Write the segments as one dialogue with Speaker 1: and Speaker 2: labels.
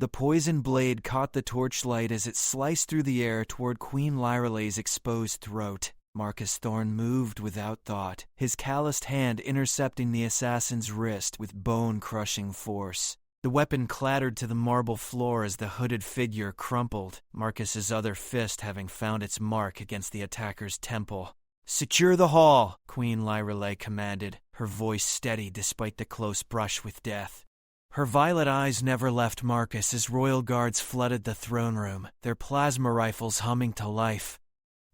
Speaker 1: The poison blade caught the torchlight as it sliced through the air toward Queen Lyrale's exposed throat. Marcus Thorne moved without thought, his calloused hand intercepting the assassin's wrist with bone-crushing force. The weapon clattered to the marble floor as the hooded figure crumpled, Marcus's other fist having found its mark against the attacker's temple. "Secure the hall," Queen Lyrale commanded, her voice steady despite the close brush with death. Her violet eyes never left Marcus as royal guards flooded the throne room, their plasma rifles humming to life.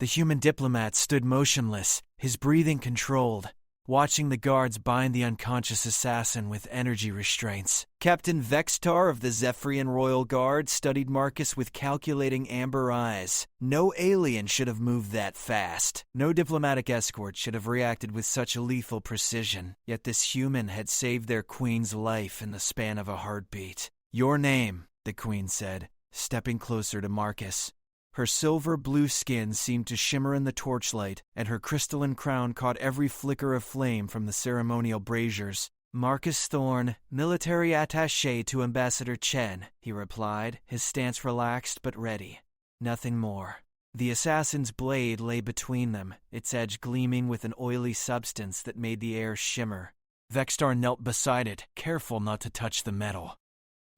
Speaker 1: The human diplomat stood motionless, his breathing controlled, watching the guards bind the unconscious assassin with energy restraints. Captain Vextar of the Zephyrian Royal Guard studied Marcus with calculating amber eyes. No alien should have moved that fast. No diplomatic escort should have reacted with such lethal precision. Yet this human had saved their queen's life in the span of a heartbeat. "Your name," the queen said, stepping closer to Marcus. Her silver-blue skin seemed to shimmer in the torchlight, and her crystalline crown caught every flicker of flame from the ceremonial braziers. "Marcus Thorne, military attaché to Ambassador Chen," he replied, his stance relaxed but ready. Nothing more. The assassin's blade lay between them, its edge gleaming with an oily substance that made the air shimmer. Vextar knelt beside it, careful not to touch the metal.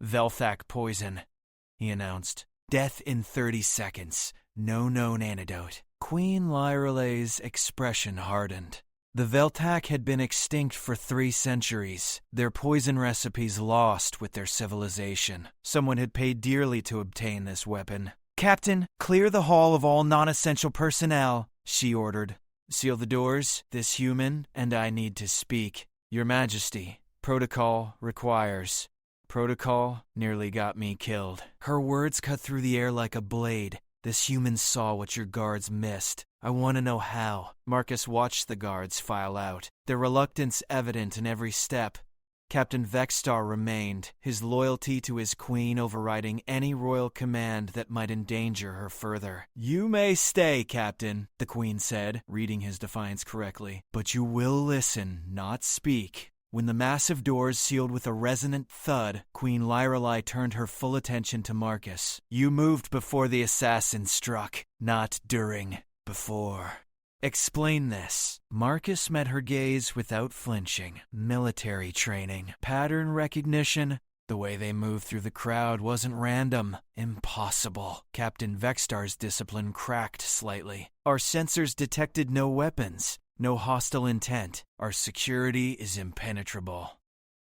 Speaker 1: "Velthak poison," he announced. "Death in 30 seconds. No known antidote." Queen Lyrale's expression hardened. The Velthak had been extinct for 3 centuries, their poison recipes lost with their civilization. Someone had paid dearly to obtain this weapon. "Captain, clear the hall of all non-essential personnel," she ordered. "Seal the doors. This human and I need to speak." "Your Majesty, protocol requires." "Protocol nearly got me killed." Her words cut through the air like a blade. "This human saw what your guards missed. I want to know how." Marcus watched the guards file out, their reluctance evident in every step. Captain Vextar remained, his loyalty to his queen overriding any royal command that might endanger her further. "You may stay, Captain," the queen said, reading his defiance correctly. "But you will listen, not speak." When the massive doors sealed with a resonant thud, Queen Lyrale turned her full attention to Marcus. "You moved before the assassin struck, not during. Before. Explain this." Marcus met her gaze without flinching. "Military training. Pattern recognition. The way they moved through the crowd wasn't random. Impossible." Captain Vextar's discipline cracked slightly. "Our sensors detected no weapons. No hostile intent. Our security is impenetrable."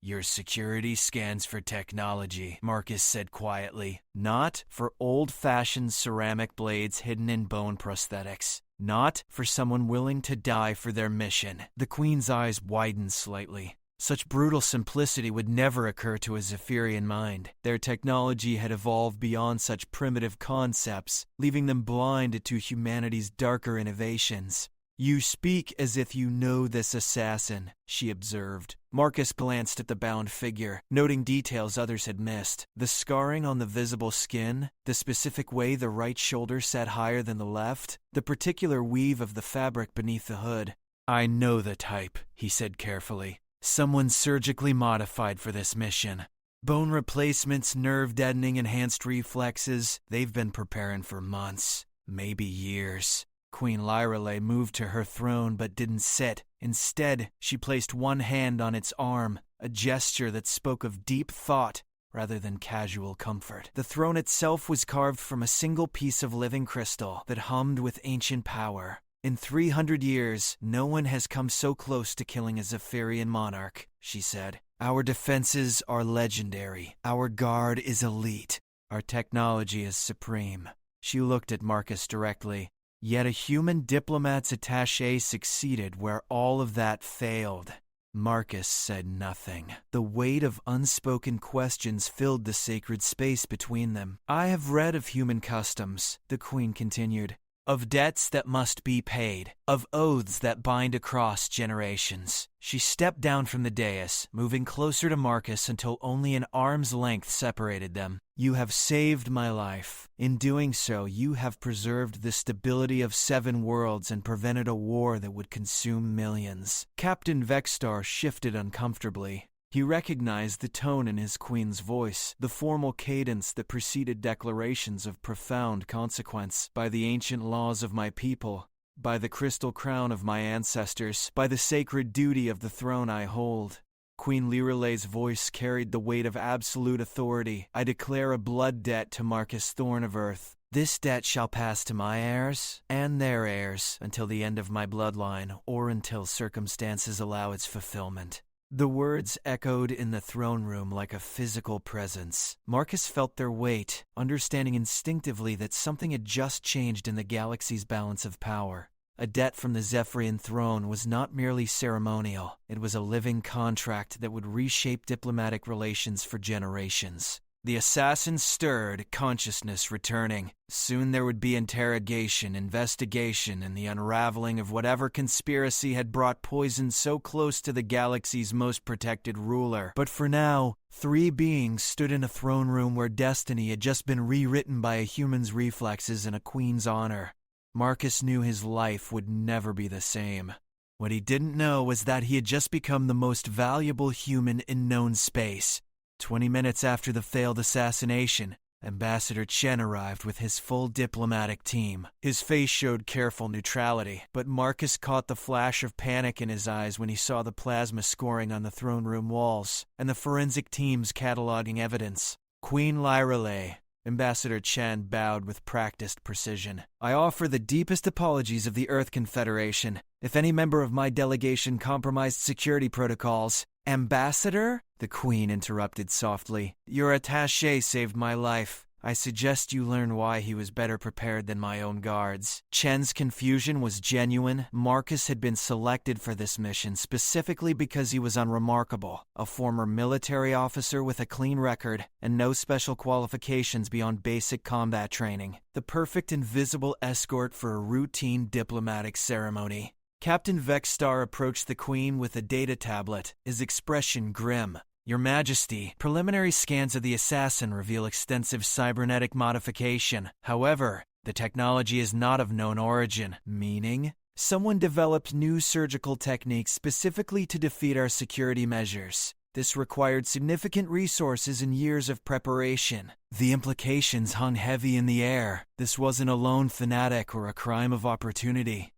Speaker 1: "Your security scans for technology," Marcus said quietly. "Not for old-fashioned ceramic blades hidden in bone prosthetics. Not for someone willing to die for their mission." The Queen's eyes widened slightly. Such brutal simplicity would never occur to a Zephyrian mind. Their technology had evolved beyond such primitive concepts, leaving them blind to humanity's darker innovations. "You speak as if you know this assassin," she observed. Marcus glanced at the bound figure, noting details others had missed. The scarring on the visible skin, the specific way the right shoulder sat higher than the left, the particular weave of the fabric beneath the hood. "I know the type," he said carefully. "Someone surgically modified for this mission. Bone replacements, nerve deadening, enhanced reflexes. They've been preparing for months, maybe years." Queen Lyrale moved to her throne but didn't sit. Instead, she placed one hand on its arm, a gesture that spoke of deep thought rather than casual comfort. The throne itself was carved from a single piece of living crystal that hummed with ancient power. "In 300 years, no one has come so close to killing a Zephyrian monarch," she said. "Our defenses are legendary. Our guard is elite. Our technology is supreme." She looked at Marcus directly. Yet a human diplomat's attaché succeeded where all of that failed. Marcus said nothing. The weight of unspoken questions filled the sacred space between them. "I have read of human customs," the Queen continued. "Of debts that must be paid. Of oaths that bind across generations." She stepped down from the dais, moving closer to Marcus until only an arm's length separated them. "You have saved my life. In doing so, you have preserved the stability of 7 worlds and prevented a war that would consume millions." Captain Vextar shifted uncomfortably. He recognized the tone in his queen's voice, the formal cadence that preceded declarations of profound consequence. By the ancient laws of my people, by the crystal crown of my ancestors, by the sacred duty of the throne I hold. Queen Lyralei's voice carried the weight of absolute authority. I declare a blood debt to Marcus Thorn of Earth. This debt shall pass to my heirs and their heirs until the end of my bloodline, or until circumstances allow its fulfillment. The words echoed in the throne room like a physical presence. Marcus felt their weight, understanding instinctively that something had just changed in the galaxy's balance of power. A debt from the Zephyrian throne was not merely ceremonial. It was a living contract that would reshape diplomatic relations for generations. The assassin stirred, consciousness returning. Soon there would be interrogation, investigation, and the unraveling of whatever conspiracy had brought poison so close to the galaxy's most protected ruler. But for now, 3 beings stood in a throne room where destiny had just been rewritten by a human's reflexes and a queen's honor. Marcus knew his life would never be the same. What he didn't know was that he had just become the most valuable human in known space. 20 minutes after the failed assassination, Ambassador Chen arrived with his full diplomatic team. His face showed careful neutrality, but Marcus caught the flash of panic in his eyes when he saw the plasma scoring on the throne room walls and the forensic teams cataloging evidence. Queen Lyralei. Ambassador Chen bowed with practiced precision. I offer the deepest apologies of the Earth Confederation. If any member of my delegation compromised security protocols... Ambassador? The Queen interrupted softly. Your attaché saved my life. I suggest you learn why he was better prepared than my own guards. Chen's confusion was genuine. Marcus had been selected for this mission specifically because he was unremarkable, a former military officer with a clean record and no special qualifications beyond basic combat training. The perfect invisible escort for a routine diplomatic ceremony. Captain Vexstar approached the Queen with a data tablet, his expression grim. Your Majesty, preliminary scans of the assassin reveal extensive cybernetic modification. However, the technology is not of known origin. Meaning? Someone developed new surgical techniques specifically to defeat our security measures. This required significant resources and years of preparation. The implications hung heavy in the air. This wasn't a lone fanatic or a crime of opportunity.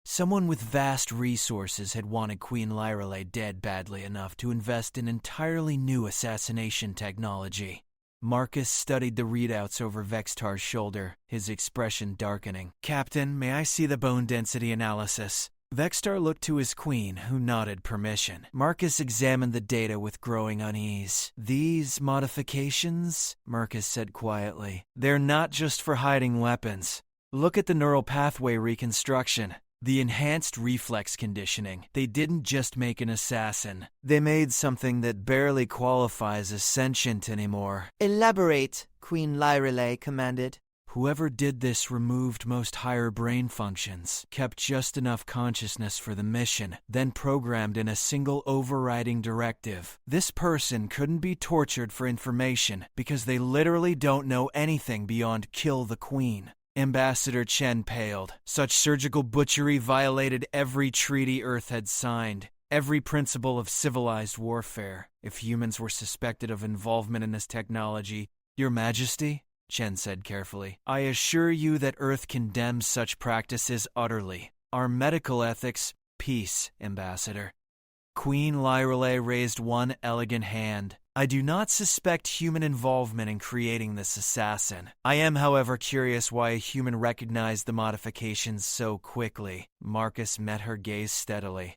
Speaker 1: Someone with vast resources had wanted Queen Lyralei dead badly enough to invest in entirely new assassination technology. Marcus studied the readouts over Vextar's shoulder, his expression darkening. Captain, may I see the bone density analysis? Vextar looked to his queen, who nodded permission. Marcus examined the data with growing unease. These modifications, Marcus said quietly, they're not just for hiding weapons. Look at the neural pathway reconstruction. The enhanced reflex conditioning. They didn't just make an assassin. They made something that barely qualifies as sentient anymore.
Speaker 2: Elaborate, Queen Lyralei commanded.
Speaker 1: Whoever did this removed most higher brain functions, kept just enough consciousness for the mission, then programmed in a single overriding directive. This person couldn't be tortured for information because they literally don't know anything beyond kill the Queen. Ambassador Chen paled. Such surgical butchery violated every treaty Earth had signed, every principle of civilized warfare. If humans were suspected of involvement in this technology, Your Majesty, Chen said carefully, I assure you that Earth condemns such practices utterly. Our medical ethics, peace, Ambassador. Queen Lyralei raised one elegant hand. I do not suspect human involvement in creating this assassin. I am, however, curious why a human recognized the modifications so quickly. Marcus met her gaze steadily.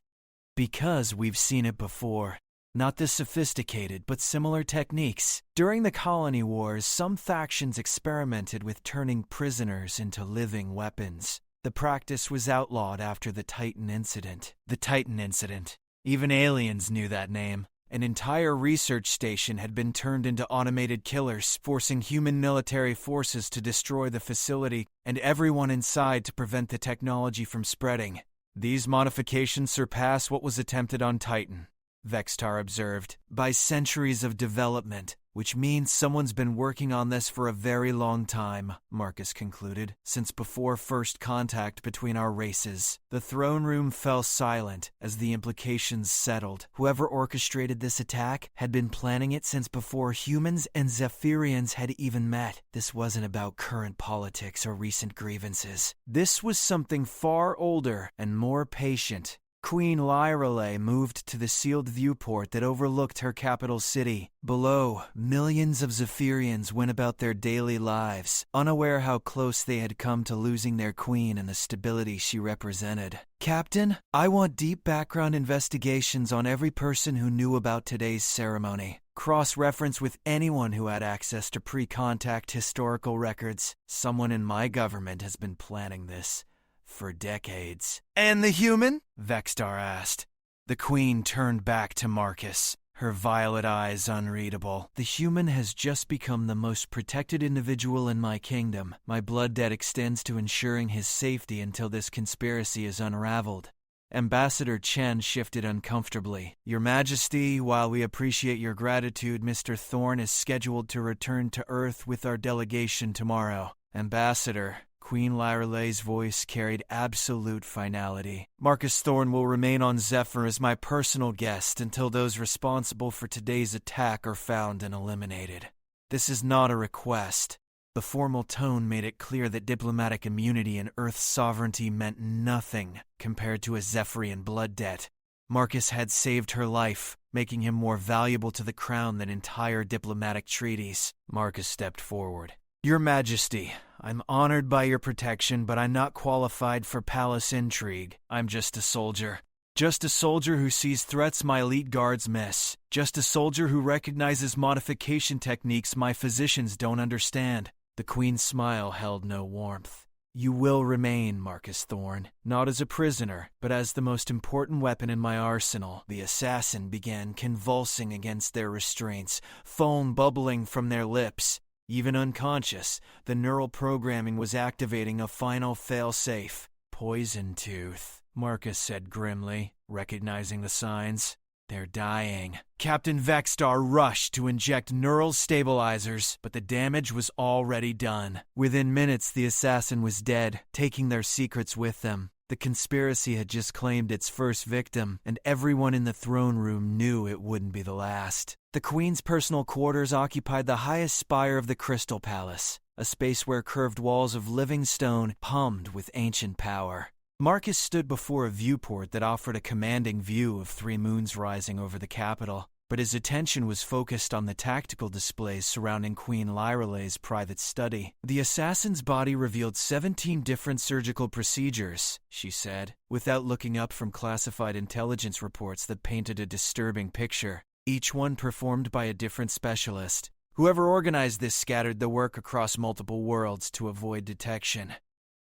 Speaker 1: Because we've seen it before. Not this sophisticated, but similar techniques. During the colony wars, some factions experimented with turning prisoners into living weapons. The practice was outlawed after the Titan incident. The Titan incident. Even aliens knew that name. An entire research station had been turned into automated killers, forcing human military forces to destroy the facility and everyone inside to prevent the technology from spreading. These modifications surpass what was attempted on Titan, Vextar observed, by centuries of development. Which means someone's been working on this for a very long time, Marcus concluded, since before first contact between our races. The throne room fell silent as the implications settled. Whoever orchestrated this attack had been planning it since before humans and Zephyrians had even met. This wasn't about current politics or recent grievances. This was something far older and more patient. Queen Lyrelay moved to the sealed viewport that overlooked her capital city. Below, millions of Zephyrians went about their daily lives, unaware how close they had come to losing their queen and the stability she represented. Captain, I want deep background investigations on every person who knew about today's ceremony. Cross-reference with anyone who had access to pre-contact historical records. Someone in my government has been planning this for decades.
Speaker 2: And the human?
Speaker 1: Vexstar asked. The queen turned back to Marcus, her violet eyes unreadable. The human has just become the most protected individual in my kingdom. My blood debt extends to ensuring his safety until this conspiracy is unraveled. Ambassador Chen shifted uncomfortably. Your Majesty, while we appreciate your gratitude, Mr. Thorne is scheduled to return to Earth with our delegation tomorrow. Ambassador, Queen Lyrelay's voice carried absolute finality. Marcus Thorne will remain on Zephyr as my personal guest until those responsible for today's attack are found and eliminated. This is not a request. The formal tone made it clear that diplomatic immunity and Earth's sovereignty meant nothing compared to a Zephyrian blood debt. Marcus had saved her life, making him more valuable to the crown than entire diplomatic treaties. Marcus stepped forward. Your Majesty, I'm honored by your protection, but I'm not qualified for palace intrigue. I'm just a soldier. Just a soldier who sees threats my elite guards miss. Just a soldier who recognizes modification techniques my physicians don't understand. The Queen's smile held no warmth. You will remain, Marcus Thorne, not as a prisoner, but as the most important weapon in my arsenal. The assassin began convulsing against their restraints, foam bubbling from their lips. Even unconscious, the neural programming was activating a final failsafe. Poison tooth, Marcus said grimly, recognizing the signs. They're dying. Captain Vexstar rushed to inject neural stabilizers, but the damage was already done. Within minutes, the assassin was dead, taking their secrets with them. The conspiracy had just claimed its first victim, and everyone in the throne room knew it wouldn't be the last. The Queen's personal quarters occupied the highest spire of the Crystal Palace, a space where curved walls of living stone hummed with ancient power. Marcus stood before a viewport that offered a commanding view of 3 moons rising over the capital, but his attention was focused on the tactical displays surrounding Queen Lyrelay's private study. The assassin's body revealed 17 different surgical procedures, she said, without looking up from classified intelligence reports that painted a disturbing picture, each one performed by a different specialist. Whoever organized this scattered the work across multiple worlds to avoid detection.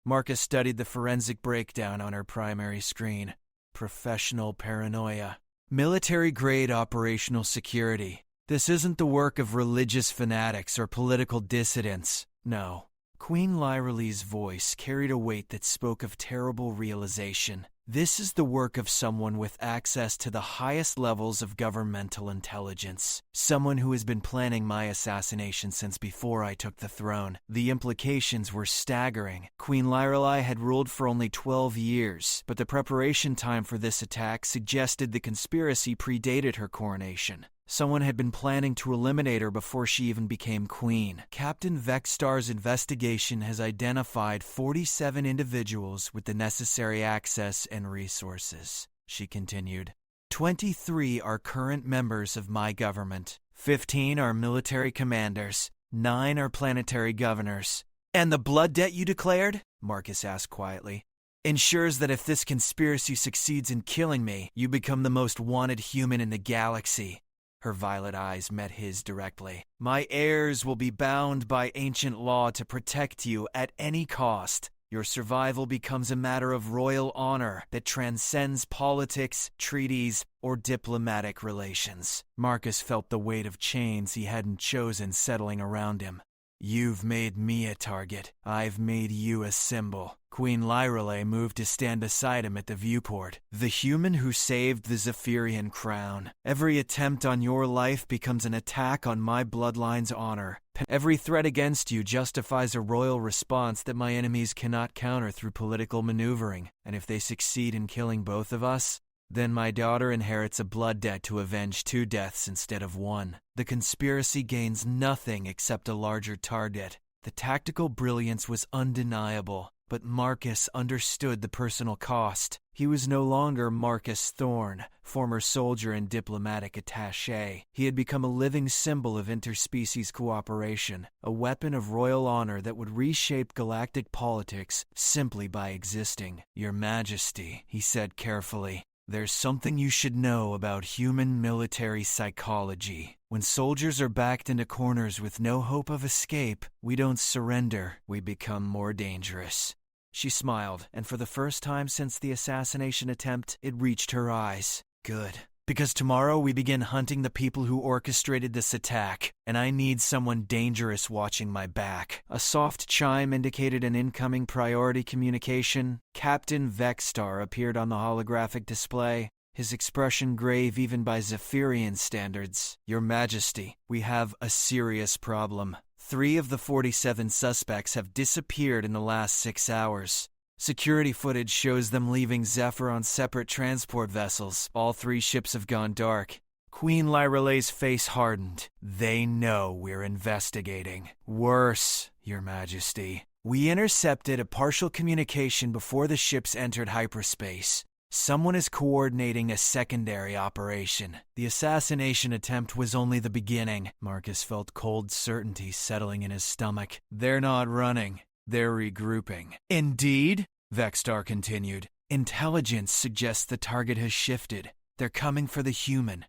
Speaker 1: Marcus studied the forensic breakdown on her primary screen. Professional paranoia. Military-grade operational security. This isn't the work of religious fanatics or political dissidents. No. Queen Lyrelay's voice carried a weight that spoke of terrible realization. This is the work of someone with access to the highest levels of governmental intelligence. Someone who has been planning my assassination since before I took the throne. The implications were staggering. Queen Lyrelay had ruled for only 12 years, but the preparation time for this attack suggested the conspiracy predated her coronation. Someone had been planning to eliminate her before she even became queen. Captain Vexstar's investigation has identified 47 individuals with the necessary access and resources, she continued. 23 are current members of my government. 15 are military commanders. 9 are planetary governors. And the blood debt you declared? Marcus asked quietly. Ensures that if this conspiracy succeeds in killing me, you become the most wanted human in the galaxy. Her violet eyes met his directly. My heirs will be bound by ancient law to protect you at any cost. Your survival becomes a matter of royal honor that transcends politics, treaties, or diplomatic relations. Marcus felt the weight of chains he hadn't chosen settling around him. You've made me a target. I've made you a symbol, Queen Lyrelay moved to stand beside him at the viewport. The human who saved the Zephyrian crown. Every attempt on your life becomes an attack on my bloodline's honor. Every threat against you justifies a royal response that my enemies cannot counter through political maneuvering. And if they succeed in killing both of us, then my daughter inherits a blood debt to avenge 2 deaths instead of 1. The conspiracy gains nothing except a larger target. The tactical brilliance was undeniable, but Marcus understood the personal cost. He was no longer Marcus Thorne, former soldier and diplomatic attaché. He had become a living symbol of interspecies cooperation, a weapon of royal honor that would reshape galactic politics simply by existing. Your Majesty, he said carefully, there's something you should know about human military psychology. When soldiers are backed into corners with no hope of escape, we don't surrender, we become more dangerous. She smiled, and for the first time since the assassination attempt, it reached her eyes. Good. Because tomorrow we begin hunting the people who orchestrated this attack, and I need someone dangerous watching my back. A soft chime indicated an incoming priority communication. Captain Vexstar appeared on the holographic display, his expression grave even by Zephyrian standards. Your Majesty, we have a serious problem. 3 of the 47 suspects have disappeared in the last 6 hours. Security footage shows them leaving Zephyr on separate transport vessels. All 3 ships have gone dark. Queen Lyrelay's face hardened. They know we're investigating. Worse, Your Majesty. We intercepted a partial communication before the ships entered hyperspace. Someone is coordinating a secondary operation. The assassination attempt was only the beginning. Marcus felt cold certainty settling in his stomach. They're not running. They're regrouping. Indeed, Vexstar continued. Intelligence suggests the target has shifted. They're coming for the human.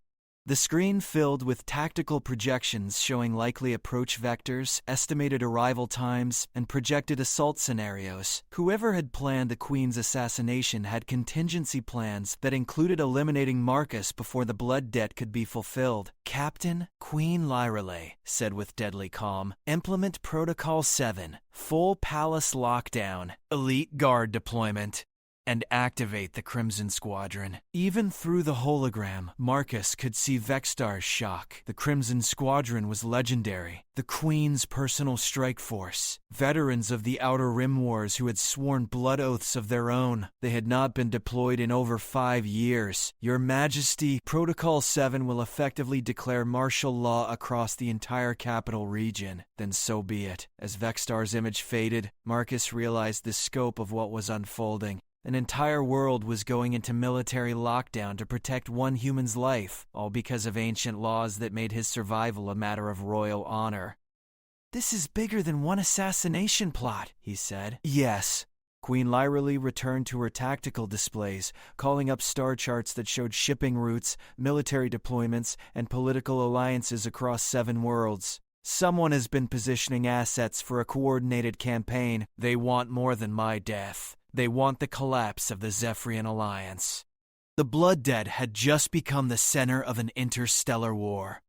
Speaker 1: The screen filled with tactical projections showing likely approach vectors, estimated arrival times, and projected assault scenarios. Whoever had planned the Queen's assassination had contingency plans that included eliminating Marcus before the blood debt could be fulfilled. Captain, Queen Lyrelay said with deadly calm, implement Protocol 7, full palace lockdown, elite guard deployment, and activate the Crimson Squadron. Even through the hologram, Marcus could see Vexstar's shock. The Crimson Squadron was legendary, the Queen's personal strike force, veterans of the Outer Rim Wars who had sworn blood oaths of their own. They had not been deployed in over 5 years. Your Majesty, Protocol 7 will effectively declare martial law across the entire capital region. Then so be it. As Vexstar's image faded, Marcus realized the scope of what was unfolding. An entire world was going into military lockdown to protect one human's life, all because of ancient laws that made his survival a matter of royal honor. This is bigger than one assassination plot, he said. Yes. Queen Lyrelay returned to her tactical displays, calling up star charts that showed shipping routes, military deployments, and political alliances across 7 worlds. Someone has been positioning assets for a coordinated campaign. They want more than my death. They want the collapse of the Zephyrian Alliance. The Blood Debt had just become the center of an interstellar war.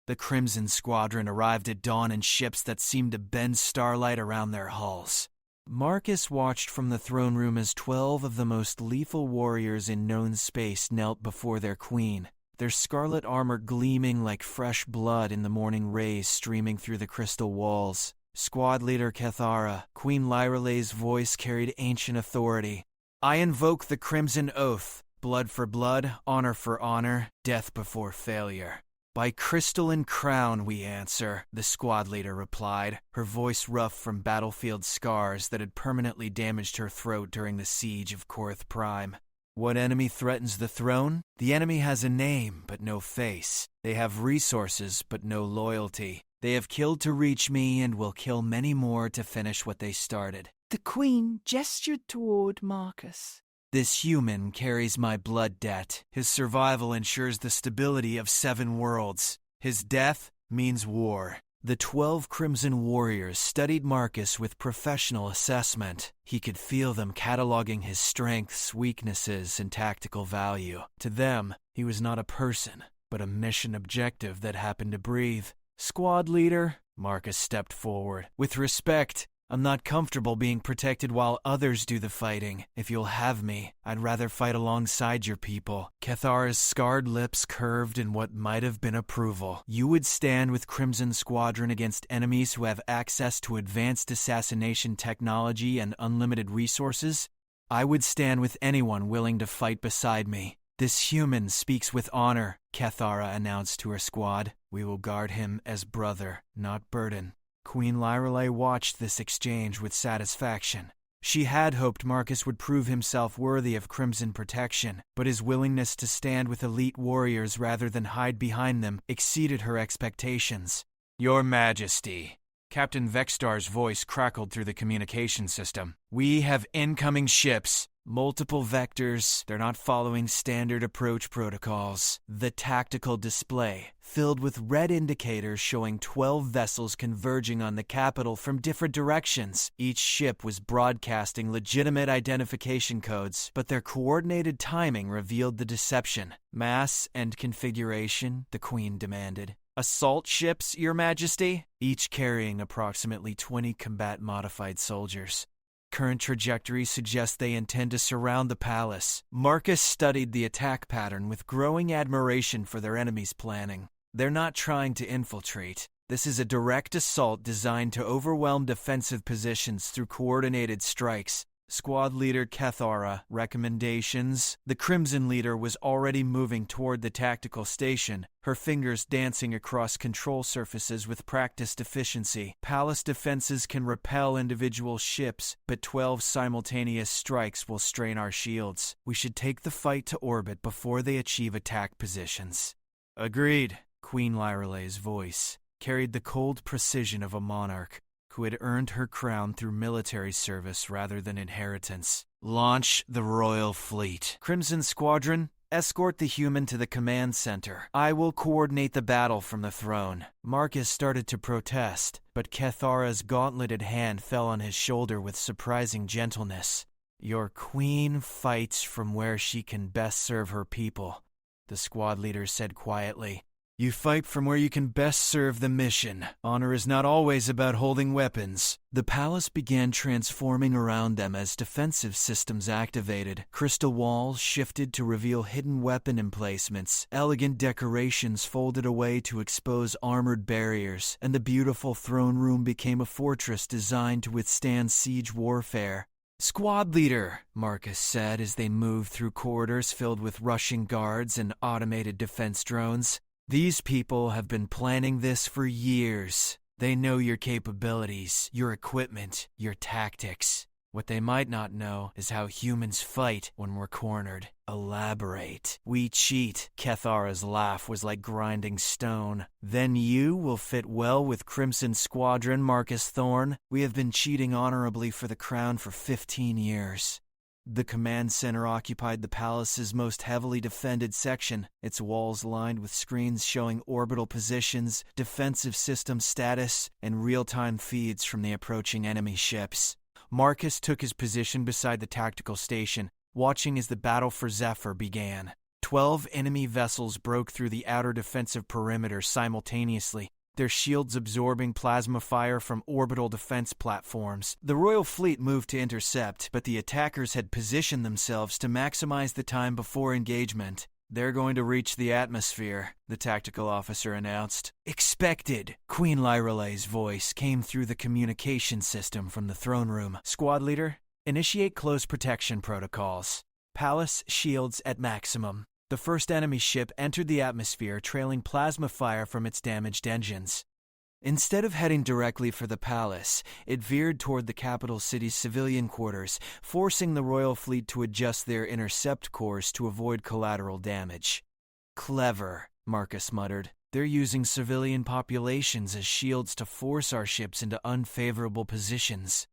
Speaker 1: The Crimson Squadron arrived at dawn in ships that seemed to bend starlight around their hulls. Marcus watched from the throne room as 12 of the most lethal warriors in known space knelt before their queen, their scarlet armor gleaming like fresh blood in the morning rays streaming through the crystal walls. Squad leader Cathara, Queen Lyrelay's voice carried ancient authority. I invoke the Crimson Oath, blood for blood, honor for honor, death before failure. By crystalline crown, we answer, the squad leader replied, her voice rough from battlefield scars that had permanently damaged her throat during the siege of Korth Prime. What enemy threatens the throne? The enemy has a name, but no face. They have resources, but no loyalty. They have killed to reach me and will kill many more to finish what they started.
Speaker 2: The Queen gestured toward Marcus.
Speaker 1: This human carries my blood debt. His survival ensures the stability of 7 worlds. His death means war. The 12 Crimson Warriors studied Marcus with professional assessment. He could feel them cataloging his strengths, weaknesses, and tactical value. To them, he was not a person, but a mission objective that happened to breathe. Squad leader, Marcus stepped forward. With respect, I'm not comfortable being protected while others do the fighting. If you'll have me, I'd rather fight alongside your people. Cathara's scarred lips curved in what might have been approval. You would stand with Crimson Squadron against enemies who have access to advanced assassination technology and unlimited resources? I would stand with anyone willing to fight beside me. This human speaks with honor, Cathara announced to her squad. We will guard him as brother, not burden. Queen Lyrelei watched this exchange with satisfaction. She had hoped Marcus would prove himself worthy of Crimson protection, but his willingness to stand with elite warriors rather than hide behind them exceeded her expectations. Your Majesty. Captain Vexstar's voice crackled through the communication system. We have incoming ships. Multiple vectors, they're not following standard approach protocols. The tactical display, filled with red indicators showing 12 vessels converging on the capital from different directions. Each ship was broadcasting legitimate identification codes, but their coordinated timing revealed the deception. Mass and configuration, the Queen demanded. Assault ships, Your Majesty, each carrying approximately 20 combat-modified soldiers. Current trajectory suggests they intend to surround the palace. Marcus studied the attack pattern with growing admiration for their enemies' planning. They're not trying to infiltrate. This is a direct assault designed to overwhelm defensive positions through coordinated strikes. Squad Leader Cathara, recommendations. The Crimson Leader was already moving toward the tactical station, her fingers dancing across control surfaces with practiced efficiency. Palace defenses can repel individual ships, but 12 simultaneous strikes will strain our shields. We should take the fight to orbit before they achieve attack positions. Agreed. Queen Lyrelei's voice carried the cold precision of a monarch who had earned her crown through military service rather than inheritance. Launch the Royal Fleet. Crimson Squadron, escort the human to the command center. I will coordinate the battle from the throne. Marcus started to protest, but Cathara's gauntleted hand fell on his shoulder with surprising gentleness. Your queen fights from where she can best serve her people, the squad leader said quietly. You fight from where you can best serve the mission. Honor is not always about holding weapons. The palace began transforming around them as defensive systems activated. Crystal walls shifted to reveal hidden weapon emplacements. Elegant decorations folded away to expose armored barriers, and the beautiful throne room became a fortress designed to withstand siege warfare. Squad Leader, Marcus said as they moved through corridors filled with rushing guards and automated defense drones. These people have been planning this for years. They know your capabilities, your equipment, your tactics. What they might not know is how humans fight when we're cornered. Elaborate. We cheat. Cathara's laugh was like grinding stone. Then you will fit well with Crimson Squadron, Marcus Thorne. We have been cheating honorably for the crown for 15 years. The command center occupied the palace's most heavily defended section, its walls lined with screens showing orbital positions, defensive system status, and real-time feeds from the approaching enemy ships. Marcus took his position beside the tactical station, watching as the battle for Zephyr began. 12 enemy vessels broke through the outer defensive perimeter simultaneously, their shields absorbing plasma fire from orbital defense platforms. The Royal Fleet moved to intercept, but the attackers had positioned themselves to maximize the time before engagement. They're going to reach the atmosphere, the tactical officer announced. Expected. Queen Lyrelei's voice came through the communication system from the throne room. Squad Leader, initiate close protection protocols. Palace shields at maximum. The first enemy ship entered the atmosphere, trailing plasma fire from its damaged engines. Instead of heading directly for the palace, it veered toward the capital city's civilian quarters, forcing the Royal Fleet to adjust their intercept course to avoid collateral damage. Clever, Marcus muttered. They're using civilian populations as shields to force our ships into unfavorable positions.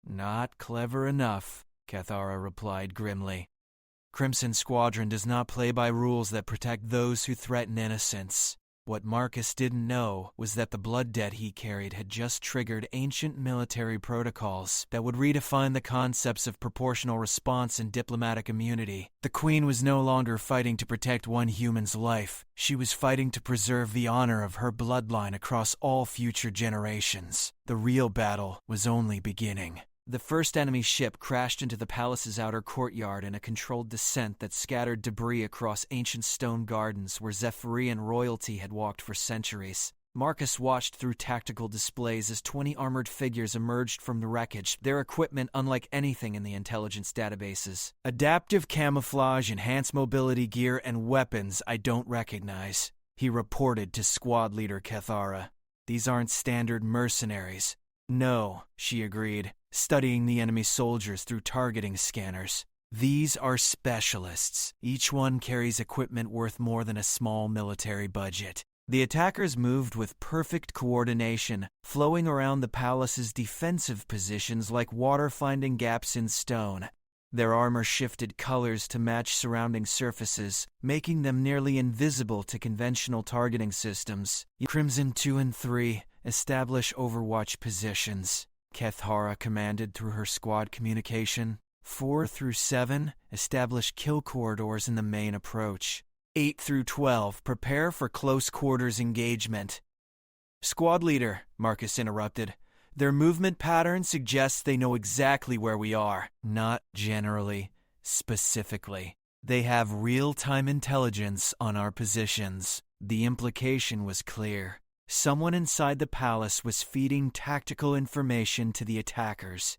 Speaker 1: Not clever enough, Cathara replied grimly. Crimson Squadron does not play by rules that protect those who threaten innocence. What Marcus didn't know was that the blood debt he carried had just triggered ancient military protocols that would redefine the concepts of proportional response and diplomatic immunity. The Queen was no longer fighting to protect one human's life. She was fighting to preserve the honor of her bloodline across all future generations. The real battle was only beginning. The first enemy ship crashed into the palace's outer courtyard in a controlled descent that scattered debris across ancient stone gardens where Zephyrian royalty had walked for centuries. Marcus watched through tactical displays as 20 armored figures emerged from the wreckage, their equipment unlike anything in the intelligence databases. Adaptive camouflage, enhanced mobility gear, and weapons I don't recognize, he reported to squad leader Kethara. These aren't standard mercenaries. No, she agreed, studying the enemy soldiers through targeting scanners. These are specialists. Each one carries equipment worth more than a small military budget. The attackers moved with perfect coordination, flowing around the palace's defensive positions like water finding gaps in stone. Their armor shifted colors to match surrounding surfaces, making them nearly invisible to conventional targeting systems. Crimson 2 and 3, establish overwatch positions, Kethara commanded through her squad communication. 4 through 7, establish kill corridors in the main approach. 8 through 12, prepare for close quarters engagement. Squad leader, Marcus interrupted. Their movement pattern suggests they know exactly where we are. Not generally, specifically. They have real-time intelligence on our positions. The implication was clear. Someone inside the palace was feeding tactical information to the attackers.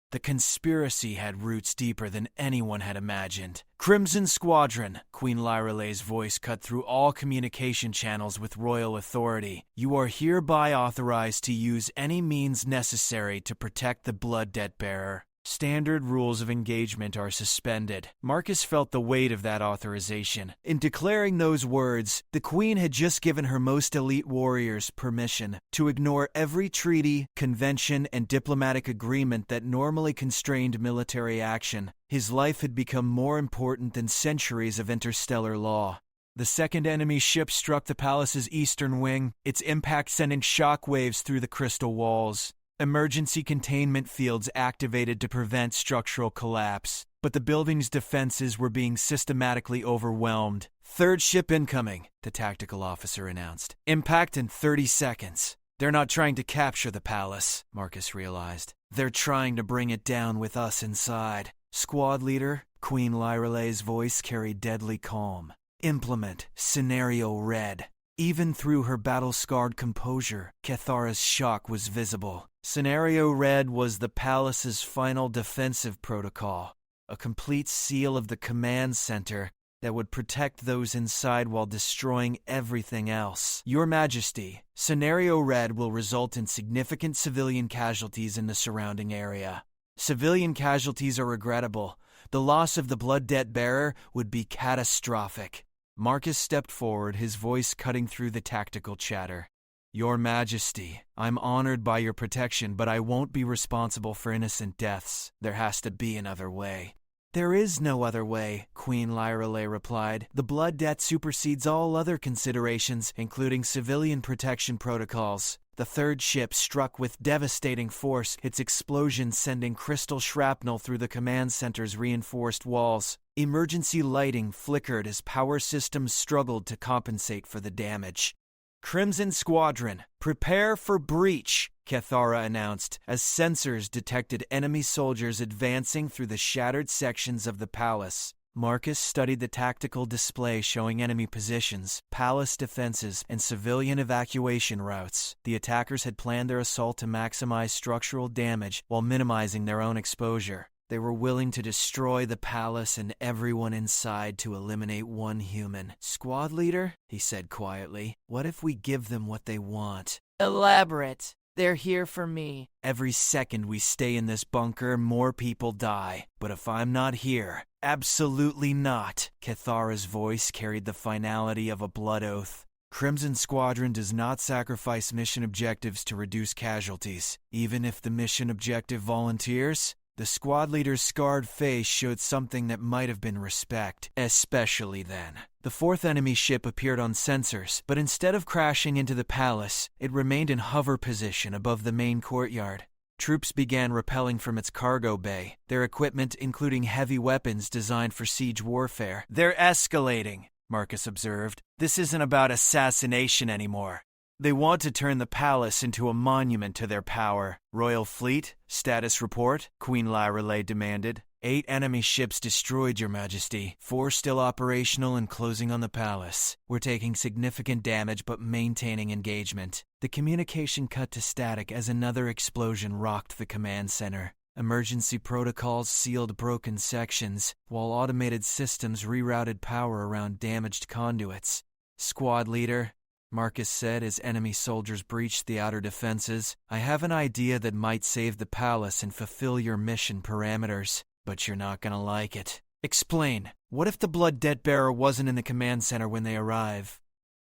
Speaker 1: The conspiracy had roots deeper than anyone had imagined. Crimson Squadron, Queen Lyrale's voice cut through all communication channels with royal authority. You are hereby authorized to use any means necessary to protect the blood debt bearer. Standard rules of engagement are suspended. Marcus felt the weight of that authorization. In declaring those words, the Queen had just given her most elite warriors permission to ignore every treaty, convention, and diplomatic agreement that normally constrained military action. His life had become more important than centuries of interstellar law. The second enemy ship struck the palace's eastern wing, its impact sending shock waves through the crystal walls. Emergency containment fields activated to prevent structural collapse, but the building's defenses were being systematically overwhelmed. Third ship incoming, the tactical officer announced. Impact in 30 seconds. They're not trying to capture the palace, Marcus realized. They're trying to bring it down with us inside. Squad leader, Queen Lyrale's voice carried deadly calm. Implement Scenario Red. Even through her battle-scarred composure, Kethara's shock was visible. Scenario Red was the palace's final defensive protocol, a complete seal of the command center that would protect those inside while destroying everything else. Your Majesty, Scenario Red will result in significant civilian casualties in the surrounding area. Civilian casualties are regrettable. The loss of the blood debt bearer would be catastrophic. Marcus stepped forward, his voice cutting through the tactical chatter. Your Majesty, I'm honored by your protection, but I won't be responsible for innocent deaths. There has to be another way. There is no other way, Queen Lyrale replied. The blood debt supersedes all other considerations, including civilian protection protocols. The third ship struck with devastating force, its explosion sending crystal shrapnel through the command center's reinforced walls. Emergency lighting flickered as power systems struggled to compensate for the damage. Crimson Squadron, prepare for breach, Kethara announced, as sensors detected enemy soldiers advancing through the shattered sections of the palace. Marcus studied the tactical display showing enemy positions, palace defenses, and civilian evacuation routes. The attackers had planned their assault to maximize structural damage while minimizing their own exposure. They were willing to destroy the palace and everyone inside to eliminate one human. Squad leader, he said quietly, what if we give them what they want?
Speaker 2: Elaborate. They're here for me.
Speaker 1: Every second we stay in this bunker, more people die. But if I'm not here, absolutely not. Kethara's voice carried the finality of a blood oath. Crimson Squadron does not sacrifice mission objectives to reduce casualties. Even if the mission objective volunteers, The squad leader's scarred face showed something that might have been respect, especially then. The fourth enemy ship appeared on sensors, but instead of crashing into the palace, it remained in hover position above the main courtyard. Troops began rappelling from its cargo bay, their equipment including heavy weapons designed for siege warfare. "They're escalating," Marcus observed. "This isn't about assassination anymore. They want to turn the palace into a monument to their power." "Royal Fleet? Status report?" Queen Lyrelay demanded. 8 enemy ships destroyed, Your Majesty. 4 still operational and closing on the palace. We're taking significant damage but maintaining engagement. The communication cut to static as another explosion rocked the command center. Emergency protocols sealed broken sections, while automated systems rerouted power around damaged conduits. "Squad leader," Marcus said as enemy soldiers breached the outer defenses, "I have an idea that might save the palace and fulfill your mission parameters, but you're not gonna like it." "Explain. What if the Blood Debt Bearer wasn't in the command center when they arrive?"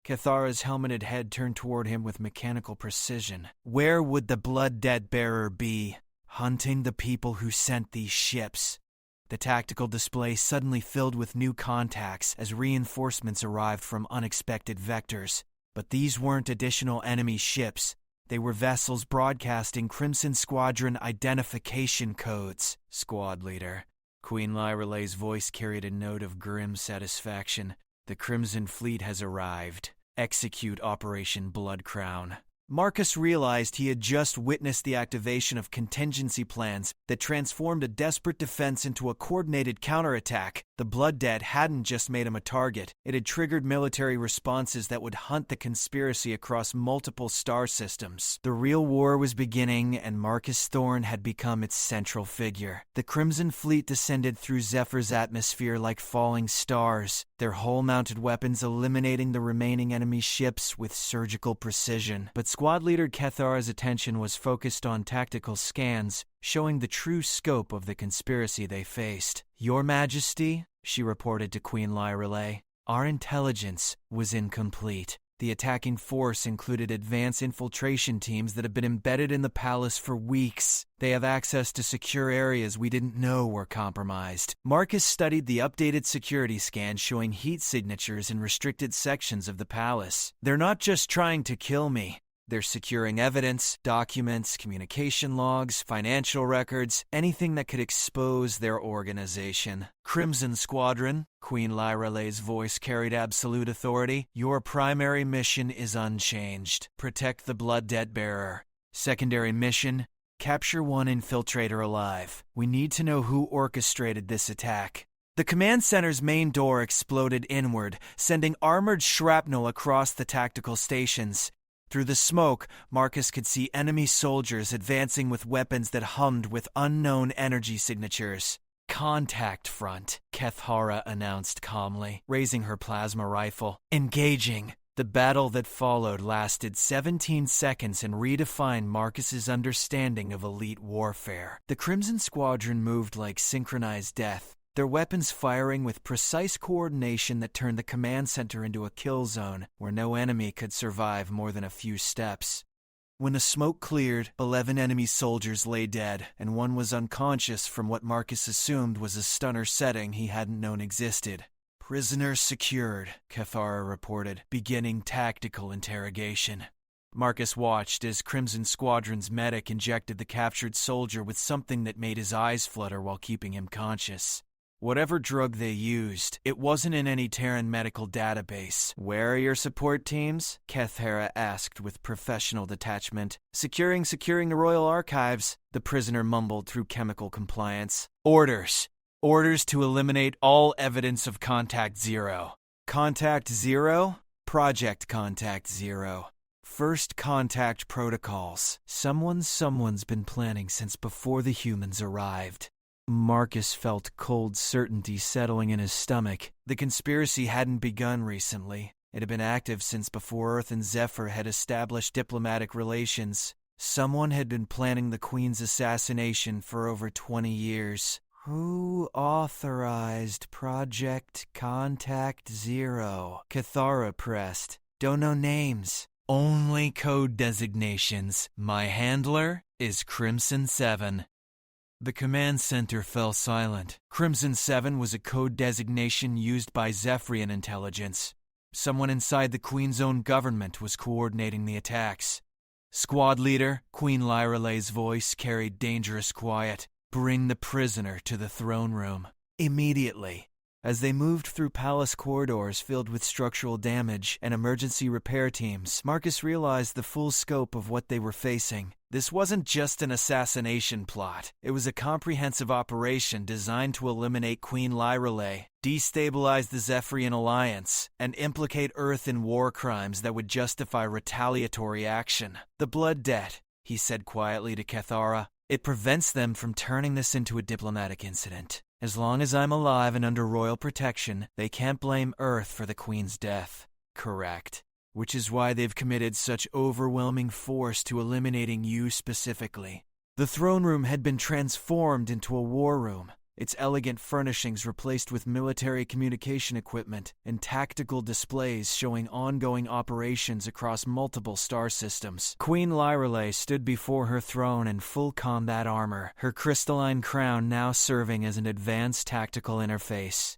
Speaker 1: Cathara's helmeted head turned toward him with mechanical precision. "Where would the Blood Debt Bearer be? Hunting the people who sent these ships." The tactical display suddenly filled with new contacts as reinforcements arrived from unexpected vectors. But these weren't additional enemy ships. They were vessels broadcasting Crimson Squadron identification codes. "Squad leader." Queen Lyrelay's voice carried a note of grim satisfaction. "The Crimson Fleet has arrived. Execute Operation Blood Crown." Marcus realized he had just witnessed the activation of contingency plans that transformed a desperate defense into a coordinated counterattack. The Blood Debt hadn't just made him a target. It had triggered military responses that would hunt the conspiracy across multiple star systems. The real war was beginning, and Marcus Thorne had become its central figure. The Crimson Fleet descended through Zephyr's atmosphere like falling stars, their hull-mounted weapons eliminating the remaining enemy ships with surgical precision. But Squad Leader Cathara's attention was focused on tactical scans, showing the true scope of the conspiracy they faced. "Your Majesty," she reported to Queen Lyrelay, "our intelligence was incomplete. The attacking force included advanced infiltration teams that have been embedded in the palace for weeks. They have access to secure areas we didn't know were compromised." Marcus studied the updated security scan showing heat signatures in restricted sections of the palace. "They're not just trying to kill me. They're securing evidence, documents, communication logs, financial records, anything that could expose their organization." "Crimson Squadron," Queen Lyrelay's voice carried absolute authority, "your primary mission is unchanged. Protect the Blood Debt Bearer. Secondary mission, capture one infiltrator alive. We need to know who orchestrated this attack." The command center's main door exploded inward, sending armored shrapnel across the tactical stations. Through the smoke, Marcus could see enemy soldiers advancing with weapons that hummed with unknown energy signatures. "Contact front," Cathara announced calmly, raising her plasma rifle. "Engaging." The battle that followed lasted 17 seconds and redefined Marcus's understanding of elite warfare. The Crimson Squadron moved like synchronized death, their weapons firing with precise coordination that turned the command center into a kill zone where no enemy could survive more than a few steps. When the smoke cleared, 11 enemy soldiers lay dead, and one was unconscious from what Marcus assumed was a stunner setting he hadn't known existed. "Prisoners secured," Cathara reported, beginning tactical interrogation. Marcus watched as Crimson Squadron's medic injected the captured soldier with something that made his eyes flutter while keeping him conscious. Whatever drug they used, it wasn't in any Terran medical database. "Where are your support teams?" Cathara asked with professional detachment. Securing the Royal Archives," the prisoner mumbled through chemical compliance. "Orders. Orders to eliminate all evidence of Contact Zero." "Contact Zero?" "Project Contact Zero. First contact protocols. Someone's been planning since before the humans arrived." Marcus felt cold certainty settling in his stomach. The conspiracy hadn't begun recently. It had been active since before Earth and Zephyr had established diplomatic relations. Someone had been planning the Queen's assassination for over 20 years. "Who authorized Project Contact Zero?" Cathara pressed. "Don't know names. Only code designations. My handler is Crimson 7. The command center fell silent. Crimson 7 was a code designation used by Zephyrian intelligence. Someone inside the Queen's own government was coordinating the attacks. Squad leader, Queen Lyrale's voice carried dangerous quiet. Bring the prisoner to the throne room. Immediately. As they moved through palace corridors filled with structural damage and emergency repair teams, Marcus realized the full scope of what they were facing. This wasn't just an assassination plot. It was a comprehensive operation designed to eliminate Queen Lyrale, destabilize the Zephyrian alliance, and implicate Earth in war crimes that would justify retaliatory action. The blood debt, he said quietly to Cathara. It prevents them from turning this into a diplomatic incident. As long as I'm alive and under royal protection, they can't blame Earth for the Queen's death. Correct. Which is why they've committed such overwhelming force to eliminating you specifically. The throne room had been transformed into a war room, its elegant furnishings replaced with military communication equipment and tactical displays showing ongoing operations across multiple star systems. Queen Lyrale stood before her throne in full combat armor, her crystalline crown now serving as an advanced tactical interface.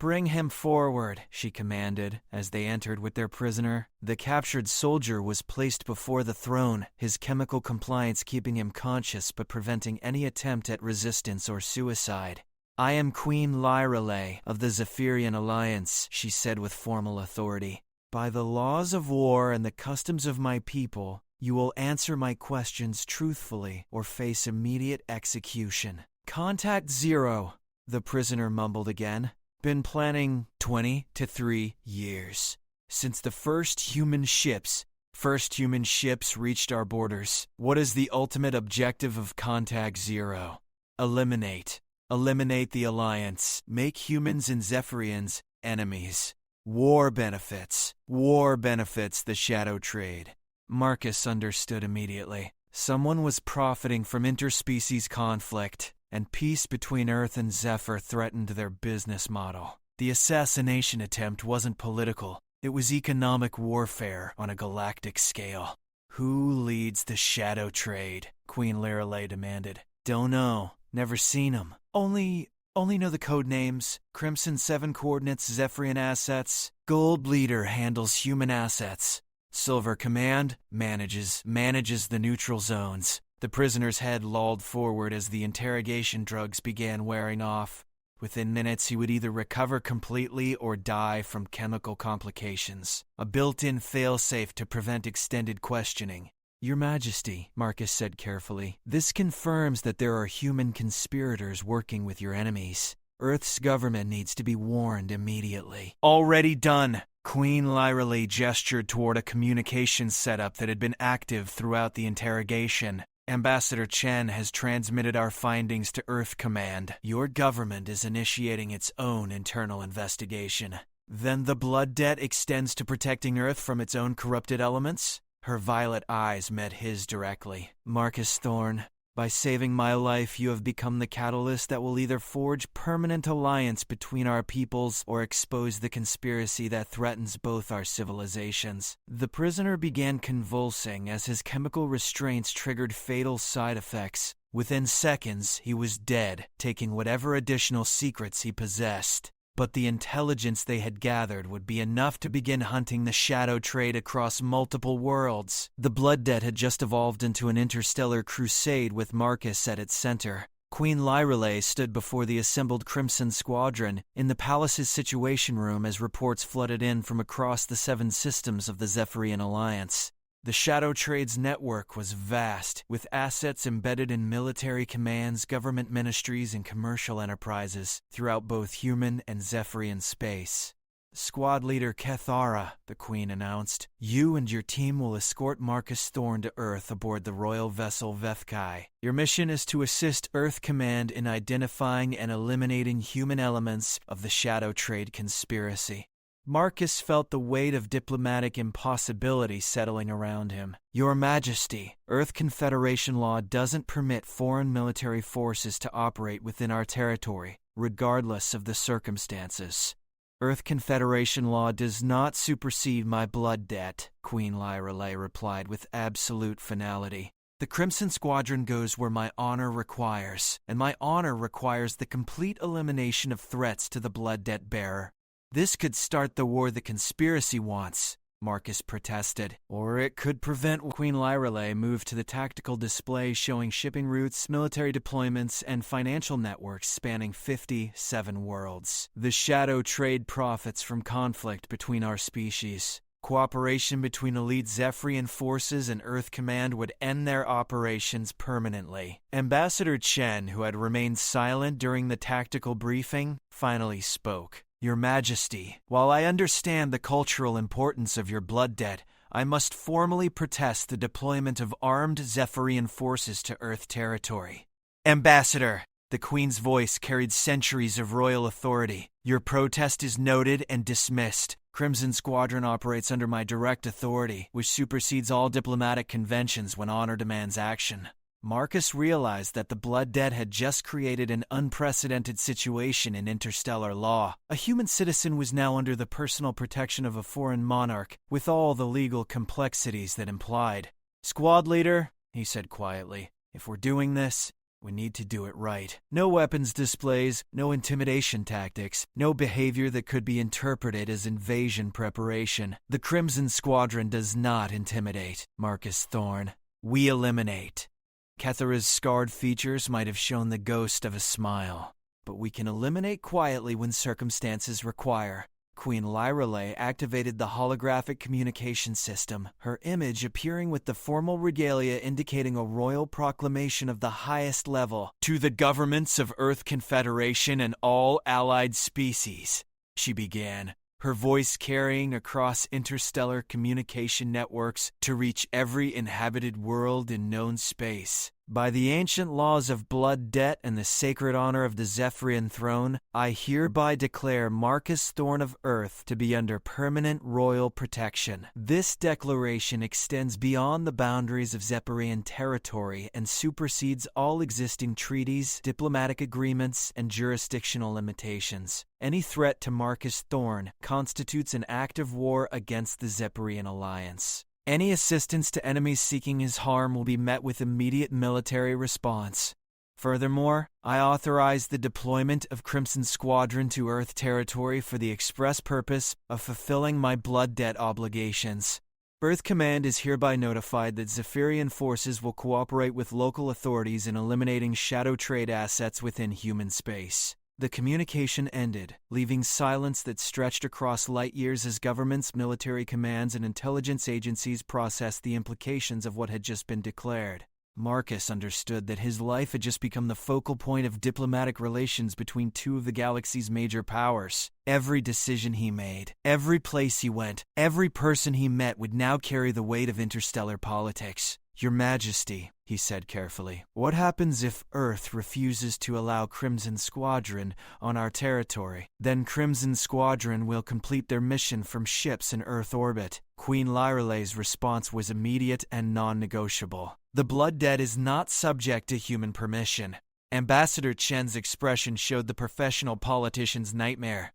Speaker 1: Bring him forward, she commanded, as they entered with their prisoner. The captured soldier was placed before the throne, his chemical compliance keeping him conscious but preventing any attempt at resistance or suicide. I am Queen Lyrale of the Zephyrian Alliance, she said with formal authority. By the laws of war and the customs of my people, you will answer my questions truthfully or face immediate execution. Contact 0, the prisoner mumbled again. Been planning 20 to 3 years. Since the first human ships reached our borders. What is the ultimate objective of Contact 0? Eliminate. Eliminate the Alliance. Make humans and Zephyrians enemies. War benefits. War benefits the shadow trade. Marcus understood immediately. Someone was profiting from interspecies conflict, and peace between Earth and Zephyr threatened their business model. The assassination attempt wasn't political. It was economic warfare on a galactic scale. Who leads the shadow trade? Queen Lyrale demanded. Don't know. Never seen him. Only know the code names. Crimson 7 coordinates Zephyrian assets. Gold Leader handles human assets. Silver Command manages the neutral zones. The prisoner's head lolled forward as the interrogation drugs began wearing off. Within minutes, he would either recover completely or die from chemical complications. A built-in failsafe to prevent extended questioning. Your Majesty, Marcus said carefully, this confirms that there are human conspirators working with your enemies. Earth's government needs to be warned immediately. Already done. Queen Lyrale gestured toward a communications setup that had been active throughout the interrogation. Ambassador Chen has transmitted our findings to Earth Command. Your government is initiating its own internal investigation. Then the blood debt extends to protecting Earth from its own corrupted elements? Her violet eyes met his directly. Marcus Thorne, by saving my life, you have become the catalyst that will either forge permanent alliance between our peoples or expose the conspiracy that threatens both our civilizations. The prisoner began convulsing as his chemical restraints triggered fatal side effects. Within seconds, he was dead, taking whatever additional secrets he possessed. But the intelligence they had gathered would be enough to begin hunting the shadow trade across multiple worlds. The blood debt had just evolved into an interstellar crusade with Marcus at its center. Queen Lyrale stood before the assembled Crimson Squadron in the palace's situation room as reports flooded in from across the 7 systems of the Zephyrian Alliance. The Shadow Trade's network was vast, with assets embedded in military commands, government ministries, and commercial enterprises throughout both human and Zephyrian space. Squad leader Cathara, the Queen announced, you and your team will escort Marcus Thorne to Earth aboard the royal vessel Vethkai. Your mission is to assist Earth Command in identifying and eliminating human elements of the Shadow Trade conspiracy. Marcus felt the weight of diplomatic impossibility settling around him. Your Majesty, Earth Confederation law doesn't permit foreign military forces to operate within our territory, regardless of the circumstances. Earth Confederation law does not supersede my blood debt, Queen Lyrale replied with absolute finality. The Crimson Squadron goes where my honor requires, and my honor requires the complete elimination of threats to the Blood Debt Bearer. This could start the war the conspiracy wants, Marcus protested. Or it could prevent Queen Lyrelay move to the tactical display showing shipping routes, military deployments, and financial networks spanning 57 worlds. The shadow trade profits from conflict between our species. Cooperation between elite Zephyrian forces and Earth Command would end their operations permanently. Ambassador Chen, who had remained silent during the tactical briefing, finally spoke. Your Majesty, while I understand the cultural importance of your blood debt, I must formally protest the deployment of armed Zephyrian forces to Earth territory. Ambassador, the Queen's voice carried centuries of royal authority. Your protest is noted and dismissed. Crimson Squadron operates under my direct authority, which supersedes all diplomatic conventions when honor demands action. Marcus realized that the blood debt had just created an unprecedented situation in interstellar law. A human citizen was now under the personal protection of a foreign monarch, with all the legal complexities that implied. Squad leader, he said quietly, if we're doing this, we need to do it right. No weapons displays, no intimidation tactics, no behavior that could be interpreted as invasion preparation. The Crimson Squadron does not intimidate, Marcus Thorne. We eliminate. Kethera's scarred features might have shown the ghost of a smile, but we can eliminate quietly when circumstances require. Queen Lyrelay activated the holographic communication system, her image appearing with the formal regalia indicating a royal proclamation of the highest level to the governments of Earth Confederation and all allied species. She began, her voice carrying across interstellar communication networks to reach every inhabited world in known space. By the ancient laws of blood debt and the sacred honor of the Zephyrian throne, I hereby declare Marcus Thorne of Earth to be under permanent royal protection. This declaration extends beyond the boundaries of Zephyrian territory and supersedes all existing treaties, diplomatic agreements, and jurisdictional limitations. Any threat to Marcus Thorne constitutes an act of war against the Zephyrian alliance. Any assistance to enemies seeking his harm will be met with immediate military response. Furthermore, I authorize the deployment of Crimson Squadron to Earth territory for the express purpose of fulfilling my blood debt obligations. Earth Command is hereby notified that Zephyrian forces will cooperate with local authorities in eliminating shadow trade assets within human space. The communication ended, leaving silence that stretched across light years as governments, military commands, and intelligence agencies processed the implications of what had just been declared. Marcus understood that his life had just become the focal point of diplomatic relations between two of the galaxy's major powers. Every decision he made, every place he went, every person he met would now carry the weight of interstellar politics. Your Majesty, he said carefully, what happens if Earth refuses to allow Crimson Squadron on our territory? Then Crimson Squadron will complete their mission from ships in Earth orbit. Queen Lyrelay's response was immediate and non-negotiable. The blood debt is not subject to human permission. Ambassador Chen's expression showed the professional politician's nightmare.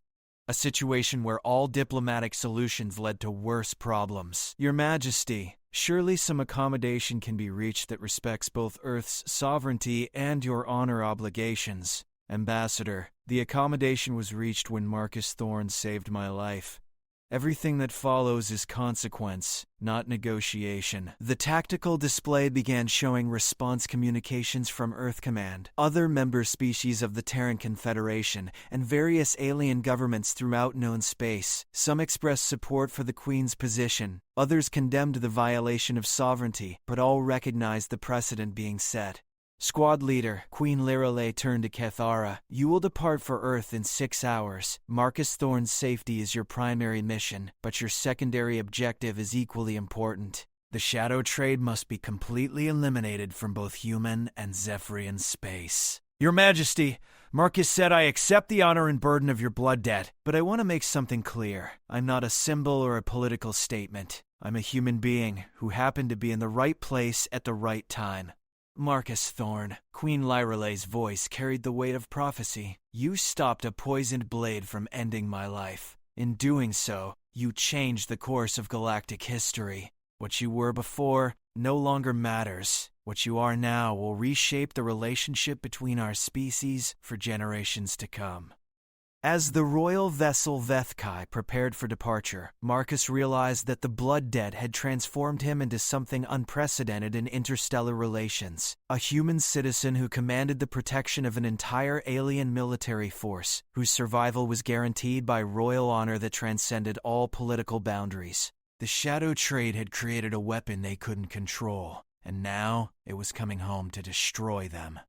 Speaker 1: A situation where all diplomatic solutions led to worse problems. Your Majesty, surely some accommodation can be reached that respects both Earth's sovereignty and your honor obligations. Ambassador, the accommodation was reached when Marcus Thorne saved my life. Everything that follows is consequence, not negotiation. The tactical display began showing response communications from Earth Command, other member species of the Terran Confederation, and various alien governments throughout known space. Some expressed support for the Queen's position, others condemned the violation of sovereignty, but all recognized the precedent being set. Squad leader, Queen Lyrelay turned to Kethara. You will depart for Earth in 6 hours. Marcus Thorne's safety is your primary mission, but your secondary objective is equally important. The shadow trade must be completely eliminated from both human and Zephyrian space. Your Majesty, Marcus said I accept the honor and burden of your blood debt, but I want to make something clear. I'm not a symbol or a political statement. I'm a human being who happened to be in the right place at the right time. Marcus Thorne, Queen Lyrelay's voice carried the weight of prophecy. You stopped a poisoned blade from ending my life. In doing so, you changed the course of galactic history. What you were before, no longer matters. What you are now will reshape the relationship between our species for generations to come. As the royal vessel Vethkai prepared for departure, Marcus realized that the Blood Debt had transformed him into something unprecedented in interstellar relations, a human citizen who commanded the protection of an entire alien military force, whose survival was guaranteed by royal honor that transcended all political boundaries. The Shadow Trade had created a weapon they couldn't control, and now it was coming home to destroy them.